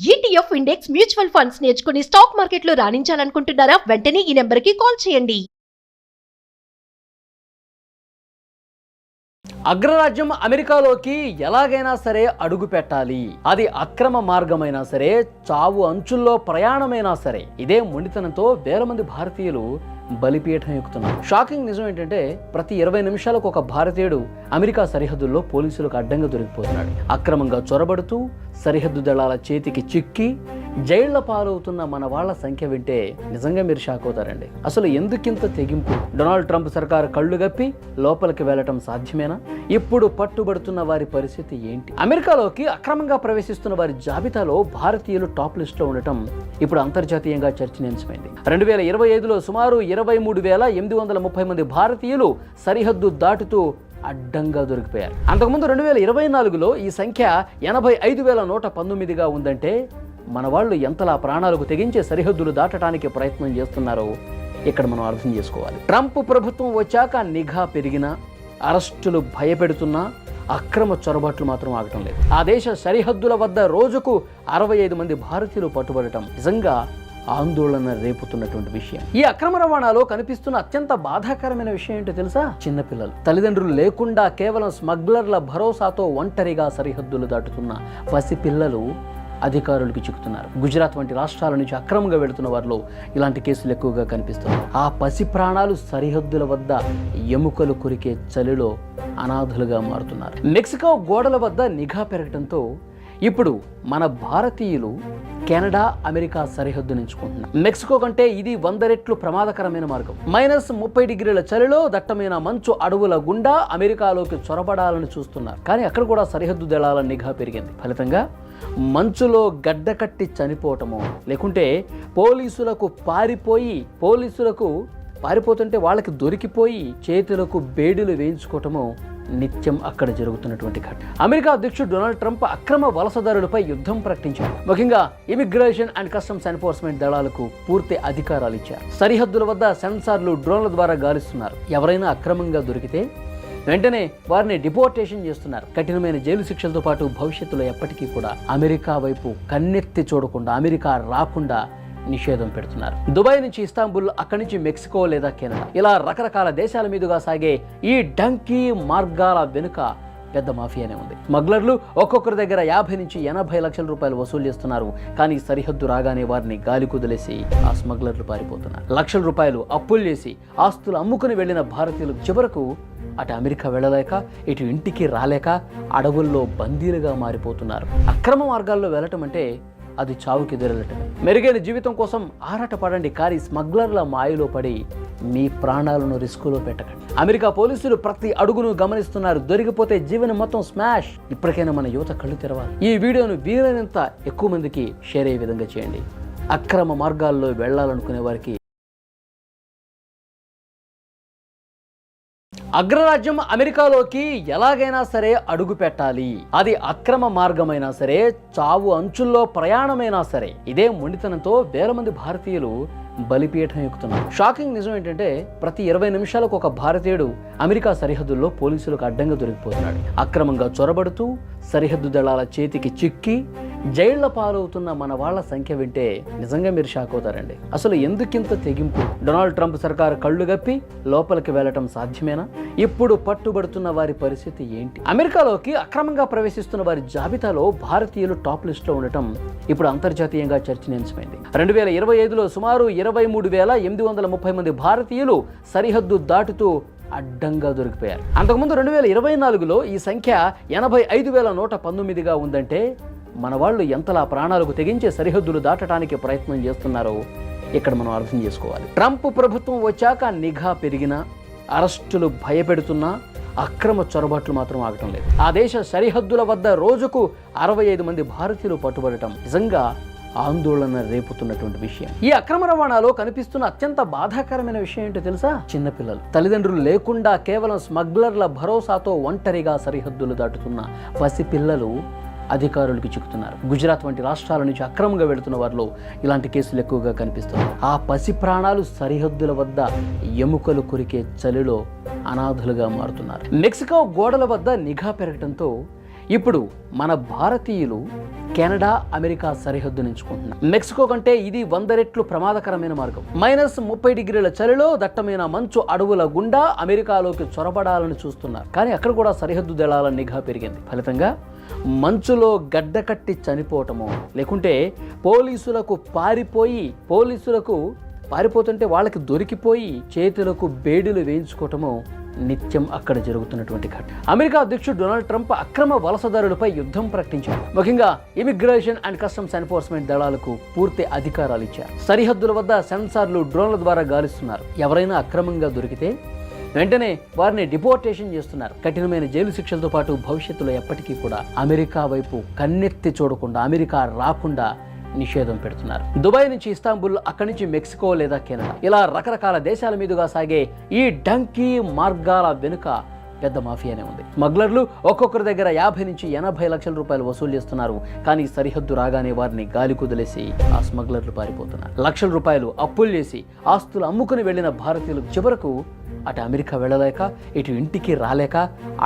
ETF index mutual funds నేర్చుకుని stock మార్కెట్లో రాణించాలనుకుంటున్నారా? వెంటనే ఈ నెంబర్కి కాల్ చేయండి. అగ్రరాజ్యం అమెరికాలోకి ఎలాగైనా సరే అడుగు పెట్టాలి. అది అక్రమ మార్గమైనా సరే, చావు అంచుల్లో ప్రయాణమైనా సరే, ఇదే మొండితనంతో వేల మంది భారతీయులు బలిపీఠం ఎక్కుతున్నారు. షాకింగ్ నిజం ఏంటంటే ప్రతి 20 నిమిషాలకు ఒక భారతీయుడు అమెరికా సరిహద్దుల్లో పోలీసులకు అడ్డంగా దొరికిపోతున్నాడు. అక్రమంగా చొరబడుతూ సరిహద్దు దళాల చేతికి చిక్కి జైళ్ల పాలవుతున్న మన వాళ్ళ సంఖ్య వింటే నిజంగా మీరు షాక్ అవుతారండి. అసలు ఎందుకింత తెగింపు? డొనాల్డ్ ట్రంప్ సర్కారు కళ్ళు గప్పి లోపలికి వెళ్లటం సాధ్యమేనా? ఇప్పుడు పట్టుబడుతున్న వారి పరిస్థితి ఏంటి? అమెరికాలోకి అక్రమంగా ప్రవేశిస్తున్న వారి జాబితాలో భారతీయులు టాప్ లిస్ట్ లో ఉండటం ఇప్పుడు అంతర్జాతీయంగా చర్చనీయాంశమైంది. 2025లో సుమారు 23,830 మంది భారతీయులు సరిహద్దు దాటుతూ అడ్డంగా దొరికిపోయారు. అంతకుముందు 2024లో ఈ సంఖ్య 85,119గా ఉందంటే మన వాళ్ళు ఎంతలా ప్రాణాలకు తెగించే సరిహద్దులు దాటడానికి ప్రయత్నం చేస్తున్నారో ఇక్కడ మనం అర్థం చేసుకోవాలి. ట్రంప్ ప్రభుత్వం వచ్చాక నిఘా పెరిగినా, అరెస్టులు భయపెడుతున్నా అక్రమ చొరబాట్లు మాత్రం ఆగటం లేదు. ఆ దేశ సరిహద్దుల వద్ద రోజుకు 65 మంది భారతీయులు పట్టుబడటం నిజంగా ఆందోళన రేపుతున్నటువంటి విషయం. ఈ అక్రమ రవాణాలో కనిపిస్తున్న అత్యంత బాధాకరమైన విషయం ఏంటో తెలుసా? చిన్నపిల్లలు. తల్లిదండ్రులు లేకుండా కేవలం స్మగ్లర్ల భరోసాతో ఒంటరిగా సరిహద్దులు దాటుతున్న పసిపిల్లలు అధికారులకు చిక్కుతున్నారు. గుజరాత్ వంటి రాష్ట్రాల నుంచి అక్రమంగా వెళుతున్న వారిలో ఇలాంటి కేసులు ఎక్కువగా కనిపిస్తున్నాయి. ఆ పసి ప్రాణాలు సరిహద్దుల వద్ద ఎముకలు కొరికే చలిలో అనాథులుగా మారుతున్నారు. మెక్సికో గోడల వద్ద నిఘా పెరగడంతో ఇప్పుడు మన భారతీయులు కెనడా, అమెరికా సరిహద్దు ఎంచుకుంటున్నారు. మెక్సికో కంటే ఇది 100 రెట్లు ప్రమాదకరమైన మార్గం. -30 డిగ్రీల చలిలో దట్టమైన మంచు అడవుల గుండా అమెరికాలోకి చొరబడాలని చూస్తున్నారు. కానీ అక్కడ కూడా సరిహద్దు దళాల నిఘా పెరిగింది. ఫలితంగా మంచులో గడ్డకట్టి చనిపోవటమో, లేకుంటే పోలీసులకు పారిపోతుంటే వాళ్ళకి దొరికిపోయి చేతులకు బేడులు వేయించుకోవటమో నిత్యం అక్కడ జరుగుతున్నటువంటి ఘటన. అమెరికా అధ్యక్షుడు డొనాల్డ్ ట్రంప్ అక్రమ వలసదారులపై యుద్ధం ప్రకటించారు. ముఖ్యంగా ఇమిగ్రేషన్ అండ్ కస్టమ్స్ ఎన్ఫోర్స్మెంట్ దళాలకు పూర్తి అధికారాలు ఇచ్చారు. సరిహద్దుల వద్ద సెన్సార్లు, డ్రోన్ల ద్వారా గాలిస్తున్నారు. ఎవరైనా అక్రమంగా దొరికితే వెంటనే వారిని డిపోర్టేషన్ చేస్తున్నారు. కఠినమైన జైలు శిక్షలతో పాటు భవిష్యత్తులో ఎప్పటికీ కూడా అమెరికా వైపు కన్నెత్తి చూడకుండా, అమెరికా రాకుండా నిషేధం పెడుతున్నారు. దుబాయ్ నుంచి ఇస్తాంబుల్, అక్కడి నుంచి మెక్సికో లేదా కెనడా, ఇలా రకరకాల దేశాల మీదుగా సాగే ఈ డంకీ మార్గాల వెనుక పెద్ద మాఫియానే ఉంది. స్మగ్లర్లు ఒక్కొక్కరి దగ్గర 50 నుంచి 80 లక్షల రూపాయలు వసూలు చేస్తున్నారు. కానీ సరిహద్దు రాగానే వారిని గాలి కుదిలేసి ఆ స్మగ్లర్లు పారిపోతున్నారు. లక్షల రూపాయలు అప్పులు చేసి ఆస్తులు అమ్ముకుని వెళ్లిన భారతీయులు చివరకు అటు అమెరికా వెళ్ళలేక, ఇటు ఇంటికి రాలేక అడవుల్లో బందీలుగా మారిపోతున్నారు. అక్రమ మార్గాల్లో వెళ్ళటం అంటే అది చావుకి ఎదురెళ్ళటమే. మెరుగైన జీవితం కోసం ఆరాటపడండి, కానీ స్మగ్లర్ల మాయలో పడి మీ ప్రాణాలను రిస్కులో పెట్టకండి. అమెరికా పోలీసులు ప్రతి అడుగును గమనిస్తున్నారు. దొరికిపోతే జీవనం మొత్తం స్మాష్. ఇప్పటికైనా మన యువత కళ్ళు తెరవాలి. ఈ వీడియోను వీలైనంత ఎక్కువ మందికి షేర్ అయ్యే విధంగా చేయండి. అక్రమ మార్గాల్లో వెళ్లాలనుకునే వారికి అగ్రరాజ్యం అమెరికాలోకి ఎలాగైనా సరే అడుగు పెట్టాలి. అది అక్రమ మార్గమైనా సరే, చావు అంచుల్లో ప్రయాణమైనా సరే, ఇదే మొండితనంతో వేల మంది భారతీయులు బలిపీఠం ఎక్కుతున్నారు. షాకింగ్ నిజం ఏంటంటే ప్రతి 20 నిమిషాలకు ఒక భారతీయుడు అమెరికా సరిహద్దుల్లో పోలీసులకు అడ్డంగా దొరికిపోతున్నాడు. అక్రమంగా చొరబడుతూ సరిహద్దు దళాల చేతికి చిక్కి జైళ్ల పాలవుతున్న మన వాళ్ళ సంఖ్య వింటే నిజంగా మీరు షాక్ అవుతారండి. అసలు ఎందుకింత తెగింపు? డొనాల్డ్ ట్రంప్ సర్కారు కళ్ళు గప్పి లోపలికి వెళ్లటం సాధ్యమేనా? ఇప్పుడు పట్టుబడుతున్న వారి పరిస్థితి ఏంటి? అమెరికాలోకి అక్రమంగా ప్రవేశిస్తున్న వారి జాబితాలో భారతీయులు టాప్ లిస్ట్ లో ఉండటం ఇప్పుడు అంతర్జాతీయంగా చర్చనీయాంశమైంది. 2025లో సుమారు 23,830 మంది భారతీయులు సరిహద్దు దాటుతూ అడ్డంగా దొరికిపోయారు. అంతకుముందు 2024లో ఈ సంఖ్య 85,119గా ఉందంటే మన వాళ్ళు ఎంతలా ప్రాణాలకు తెగించే సరిహద్దులు దాటడానికి ప్రయత్నం చేస్తున్నారో ఇక్కడ మనం అర్థం చేసుకోవాలి. ట్రంప్ ప్రభుత్వం వచ్చాక నిఘా పెరిగినా, అరెస్టులు భయపెడుతున్నా అక్రమ చొరబాట్లు మాత్రం ఆగటం లేదు. ఆ దేశ సరిహద్దుల వద్ద రోజుకు 65 మంది భారతీయులు పట్టుబడటం నిజంగా ఆందోళన రేపుతున్నటువంటి విషయం. ఈ అక్రమ రవాణాలో కనిపిస్తున్న అత్యంత బాధాకరమైన విషయం ఏంటో తెలుసా? చిన్నపిల్లలు. తల్లిదండ్రులు లేకుండా కేవలం స్మగ్లర్ల భరోసాతో ఒంటరిగా సరిహద్దులు దాటుతున్న పసిపిల్లలు అధికారులకు చిక్కుతున్నారు. గుజరాత్ వంటి రాష్ట్రాల నుంచి అక్రమంగా వెళుతున్న వారిలో ఇలాంటి కేసులు ఎక్కువగా కనిపిస్తున్నాయి. ఆ పసి ప్రాణాలు సరిహద్దుల వద్ద ఎముకలు కొరికే చలిలో అనాథులుగా మారుతున్నారు. మెక్సికో గోడల వద్ద నిఘా పెరగడంతో ఇప్పుడు మన భారతీయులు కెనడా అమెరికా సరిహద్దును ఎంచుకుంటున్నారు. మెక్సికో కంటే ఇది 100 రెట్లు ప్రమాదకరమైన మార్గం. -30 డిగ్రీల చలిలో దట్టమైన మంచు అడవుల గుండా అమెరికాలోకి చొరబడాలని చూస్తున్నారు. కానీ అక్కడ కూడా సరిహద్దు దళాల నిఘా పెరిగింది. ఫలితంగా మంచులో గడ్డకట్టి చనిపోవటము, లేకుంటే పోలీసులకు పారిపోతుంటే వాళ్ళకి దొరికిపోయి చేతులకు బేడులు వేయించుకోవటము నిత్యం అక్కడ జరుగుతున్నటువంటి ఘటన. అమెరికా అధ్యక్షుడు డొనాల్డ్ ట్రంప్ అక్రమ వలసదారులపై యుద్ధం ప్రకటించారు. ముఖ్యంగా ఇమిగ్రేషన్ అండ్ కస్టమ్స్ ఎన్ఫోర్స్మెంట్ దళాలకు పూర్తి అధికారాలు ఇచ్చారు. సరిహద్దుల వద్ద సెన్సార్లు, డ్రోన్ల ద్వారా గాలిస్తున్నారు. ఎవరైనా అక్రమంగా దొరికితే వెంటనే వారిని డిపోర్టేషన్ చేస్తున్నారు. కఠినమైన జైలు శిక్షలతో పాటు భవిష్యత్తులో ఎప్పటికీ కూడా అమెరికా వైపు కన్నెత్తి చూడకుండా, అమెరికా రాకుండా నిషేధం పెడుతున్నారు. దుబాయ్ నుంచి ఇస్తాంబుల్, అక్కడి నుంచి మెక్సికో లేదా కెనడా, ఇలా రకరకాల దేశాల మీదుగా సాగే ఈ డంకీ మార్గాల వెనుక పెద్ద మాఫియానే ఉంది. స్మగ్లర్లు ఒక్కొక్కరి దగ్గర 50 నుంచి 80 లక్షల రూపాయలు వసూలు చేస్తున్నారు. కానీ సరిహద్దు రాగానే వారిని గాలి కుదిలేసి ఆ స్మగ్లర్లు పారిపోతున్నారు. లక్షల రూపాయలు అప్పులు చేసి ఆస్తులు అమ్ముకుని వెళ్లిన భారతీయులు చివరకు అటు అమెరికా వెళ్ళలేక, ఇటు ఇంటికి రాలేక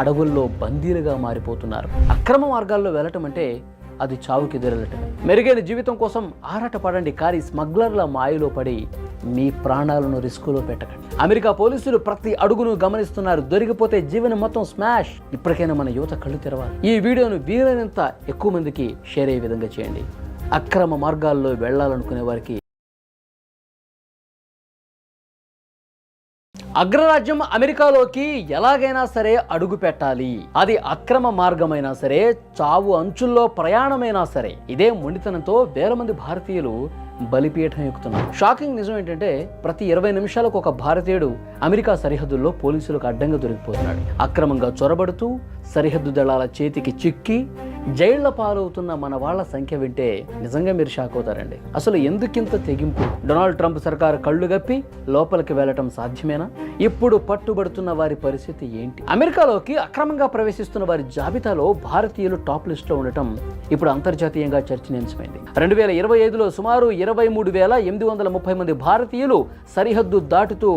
అడవుల్లో బందీలుగా మారిపోతున్నారు. అక్రమ మార్గాల్లో వెళ్ళటం అంటే అది చావుకి ఎదురెళ్ళటమే. మెరుగైన జీవితం కోసం ఆరాటపడండి, కానీ స్మగ్లర్ల మాయలో పడి మీ ప్రాణాలను రిస్కులో పెట్టకండి. అమెరికా పోలీసులు ప్రతి అడుగును గమనిస్తున్నారు. దొరికిపోతే జీవనం మొత్తం స్మాష్. ఇప్పటికైనా మన యువత కళ్ళు తెరవాలి. ఈ వీడియోను వీలైనంత ఎక్కువ మందికి షేర్ అయ్యే విధంగా చేయండి. అక్రమ మార్గాల్లో వెళ్ళాలనుకునే వారికి అగ్రరాజ్యం అమెరికాలోకి ఎలాగైనా సరే అడుగు పెట్టాలి. అది అక్రమ మార్గమైనా సరే, చావు అంచుల్లో ప్రయాణమైనా సరే, ఇదే మొండితనంతో వేల మంది భారతీయులు బలిపీఠం ఎక్కుతున్నారు. షాకింగ్ నిజం ఏంటంటే ప్రతి 20 నిమిషాలకు ఒక భారతీయుడు అమెరికా సరిహద్దుల్లో పోలీసులకు అడ్డంగా దొరికిపోతున్నాడు. అక్రమంగా చొరబడుతూ సరిహద్దు దళాల చేతికి చిక్కి జైళ్ల పాలవుతున్న మన వాళ్ళ సంఖ్య వింటే నిజంగా మీరు షాక్ అవుతారండి. అసలు ఎందుకింత తెగింపు? డొనాల్డ్ ట్రంప్ సర్కారు కళ్ళు గప్పి లోపలికి వెళ్ళటం సాధ్యమేనా? ఇప్పుడు పట్టుబడుతున్న వారి పరిస్థితి ఏంటి? అమెరికాలోకి అక్రమంగా ప్రవేశిస్తున్న వారి జాబితాలో భారతీయులు టాప్ లిస్ట్ లో ఉండటం ఇప్పుడు అంతర్జాతీయంగా చర్చనీయాంశమైంది. 2025లో సుమారు 23,830 మంది భారతీయులు సరిహద్దు దాటుతూ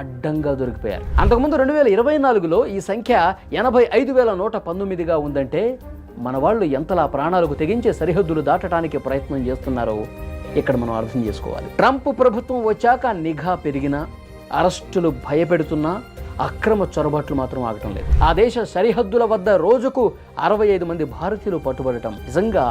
అడ్డంగా దొరికిపోయారు. అంతకుముందు 2024లో ఈ సంఖ్య 85,119గా ఉందంటే మన వాళ్ళు ఎంతలా ప్రాణాలకు తెగించే సరిహద్దులు దాటడానికి ప్రయత్నం చేస్తున్నారో ఇక్కడ మనం అర్థం చేసుకోవాలి. ట్రంప్ ప్రభుత్వం వచ్చాక నిఘా పెరిగినా, అరెస్టులు భయపెడుతున్నా అక్రమ చొరబాట్లు మాత్రం ఆగటం లేదు. ఆ దేశ సరిహద్దుల వద్ద రోజుకు 65 మంది భారతీయులు పట్టుబడటం నిజంగా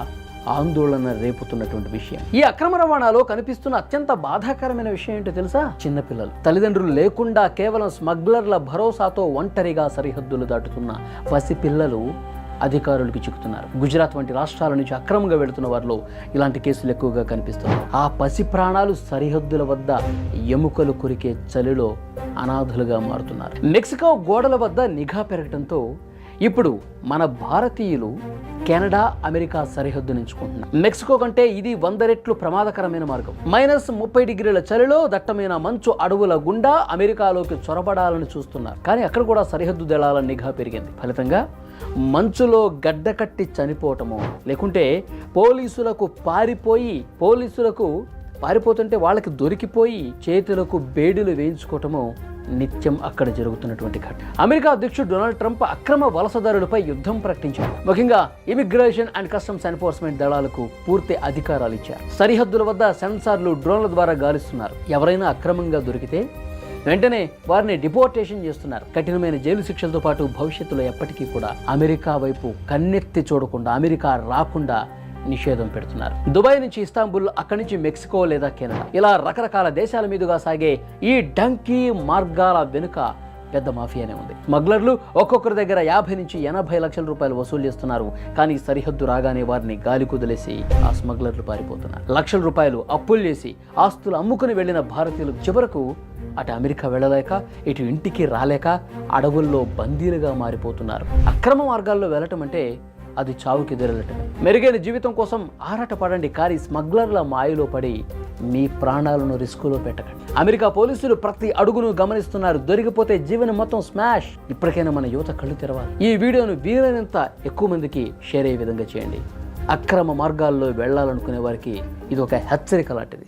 ఆందోళన రేపుతున్నటువంటి విషయం. ఈ అక్రమ రవాణాలో కనిపిస్తున్న అత్యంత బాధాకరమైన విషయం ఏంటో తెలుసా? చిన్నపిల్లలు, తల్లిదండ్రులు లేకుండా కేవలం స్మగ్లర్ల భరోసాతో ఒంటరిగా సరిహద్దులు దాటుతున్న పసిపిల్లలు అధికారులకు చిక్కుతున్నారు. గుజరాత్ వంటి రాష్ట్రాల నుంచి అక్రమంగా వెళుతున్న వారిలో ఇలాంటి కేసులు ఎక్కువగా కనిపిస్తున్నాయి. ఆ పసి ప్రాణాలు సరిహద్దుల వద్ద ఎముకలు కొరికే చలిలో అనాథులుగా మారుతున్నారు. మెక్సికో గోడల వద్ద నిఘా పెరగడంతో ఇప్పుడు మన భారతీయులు కెనడా అమెరికా సరిహద్దును ఎంచుకుంటున్నారు. మెక్సికో కంటే ఇది 100 రెట్లు ప్రమాదకరమైన మార్గం. -30 డిగ్రీల చలిలో దట్టమైన మంచు అడవుల గుండా అమెరికాలోకి చొరబడాలని చూస్తున్నారు. కానీ అక్కడ కూడా సరిహద్దు దళాల నిఘా పెరిగింది. ఫలితంగా మంచులో గడ్డకట్టి చనిపోవటము, లేకుంటే పోలీసులకు పారిపోతుంటే వాళ్ళకి దొరికిపోయి చేతులకు బేడులు వేయించుకోవటము నిత్యం అక్కడ జరుగుతున్నటువంటి ఘటన. అమెరికా అధ్యక్షుడు డొనాల్డ్ ట్రంప్ అక్రమ వలసదారులపై యుద్ధం ప్రకటించారు. ముఖ్యంగా ఇమిగ్రేషన్ అండ్ కస్టమ్స్ ఎన్ఫోర్స్మెంట్ దళాలకు పూర్తి అధికారాలు ఇచ్చారు. సరిహద్దుల వద్ద సెన్సార్లు, డ్రోన్ల ద్వారా గాలిస్తున్నారు. ఎవరైనా అక్రమంగా దొరికితే వెంటనే వారిని డిపోర్టేషన్ చేస్తున్నారు. కఠినమైన జైలు శిక్షలతో పాటు భవిష్యత్తులో ఎప్పటికీ కూడా అమెరికా వైపు కన్నెత్తి చూడకుండా, అమెరికా రాకుండా నిషేధం పెడుతున్నారు. దుబాయ్ నుంచి ఇస్తాంబుల్, అక్కడి నుంచి మెక్సికో లేదా కెనడా, ఇలా రకరకాల దేశాల మీదుగా సాగే ఈ డంకీ మార్గాల వెనుక పెద్ద మాఫియానే ఉంది. స్మగ్లర్లు ఒక్కొక్కరి దగ్గర 50 నుంచి 80 లక్షల రూపాయలు వసూలు చేస్తున్నారు. కానీ సరిహద్దు రాగానే వారిని గాలి కుదిలేసి ఆ స్మగ్లర్లు పారిపోతున్నారు. లక్షల రూపాయలు అప్పులు చేసి ఆస్తులు అమ్ముకుని వెళ్లిన భారతీయులు చివరకు అటు అమెరికా వెళ్ళలేక, ఇటు ఇంటికి రాలేక అడవుల్లో బందీలుగా మారిపోతున్నారు. అక్రమ మార్గాల్లో వెళ్ళటం అంటే అది చావుకి ఎదురెళ్ళటమే. మెరుగైన జీవితం కోసం ఆరాటపడండి, కానీ స్మగ్లర్ల మాయలో పడి మీ ప్రాణాలను రిస్కులో పెట్టకండి. అమెరికా పోలీసులు ప్రతి అడుగును గమనిస్తున్నారు. దొరికిపోతే జీవనం మొత్తం స్మాష్. ఇప్పటికైనా మన యువత కళ్ళు తెరవాలి. ఈ వీడియోను వీలైనంత ఎక్కువ మందికి షేర్ అయ్యే విధంగా చేయండి. అక్రమ మార్గాల్లో వెళ్ళాలనుకునే వారికి ఇది ఒక హెచ్చరిక లాంటిది.